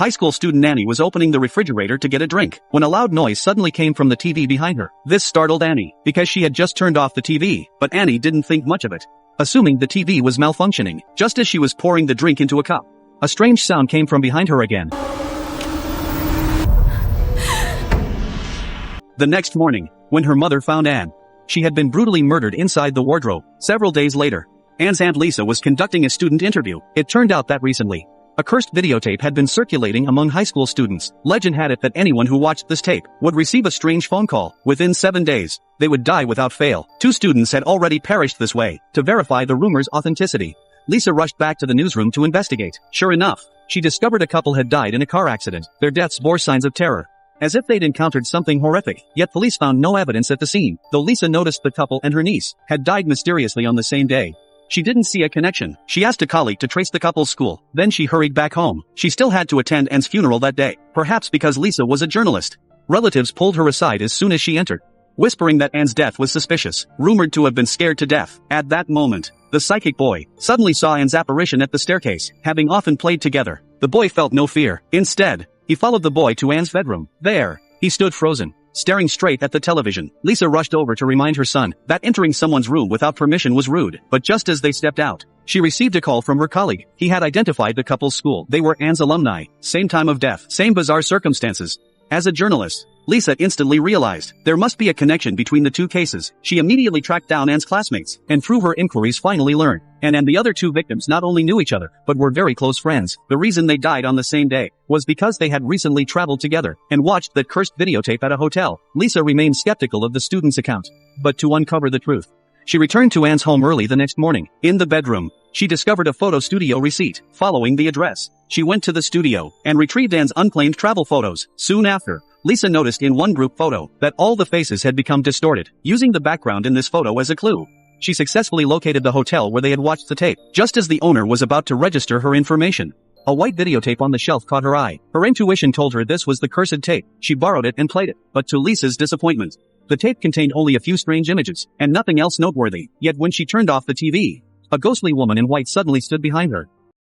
High school student Annie was opening the refrigerator to get a drink when a loud noise suddenly came from the TV behind her. This startled Annie because she had just turned off the TV, but Annie didn't think much of it, assuming the TV was malfunctioning. Just as she was pouring the drink into a cup, a strange sound came from behind her again. The next morning, when her mother found Anne, she had been brutally murdered inside the wardrobe. Several days later, Anne's Aunt Lisa was conducting a student interview. It turned out that recently, a cursed videotape had been circulating among high school students. Legend had it that anyone who watched this tape would receive a strange phone call. Within 7 days, they would die without fail. 2 students had already perished this way. To verify the rumor's authenticity, Lisa rushed back to the newsroom to investigate. Sure enough, she discovered a couple had died in a car accident. Their deaths bore signs of terror, as if they'd encountered something horrific. Yet police found no evidence at the scene, though Lisa noticed the couple and her niece had died mysteriously on the same day. She didn't see a connection. She asked a colleague to trace the couple's school. Then she hurried back home. She still had to attend Anne's funeral that day, perhaps because Lisa was a journalist. Relatives pulled her aside as soon as she entered, whispering that Anne's death was suspicious, rumored to have been scared to death. At that moment, the psychic boy suddenly saw Anne's apparition at the staircase. Having often played together, the boy felt no fear. Instead, he followed the boy to Anne's bedroom. There, he stood frozen, staring straight at the television. Lisa rushed over to remind her son that entering someone's room without permission was rude. But just as they stepped out, she received a call from her colleague. He had identified the couple's school. They were Anne's alumni. Same time of death. Same bizarre circumstances. As a journalist, Lisa instantly realized there must be a connection between the 2 cases. She immediately tracked down Anne's classmates, and through her inquiries finally learned Anne and the other 2 victims not only knew each other, but were very close friends. The reason they died on the same day was because they had recently traveled together and watched that cursed videotape at a hotel. Lisa remained skeptical of the student's account, but to uncover the truth, she returned to Anne's home early the next morning. In the bedroom, she discovered a photo studio receipt. Following the address, she went to the studio and retrieved Anne's unclaimed travel photos. Soon after, Lisa noticed in one group photo that all the faces had become distorted. Using the background in this photo as a clue, she successfully located the hotel where they had watched the tape. Just as the owner was about to register her information, a white videotape on the shelf caught her eye. Her intuition told her this was the cursed tape. She borrowed it and played it. But to Lisa's disappointment, the tape contained only a few strange images, and nothing else noteworthy. Yet when she turned off the TV, a ghostly woman in white suddenly stood behind her.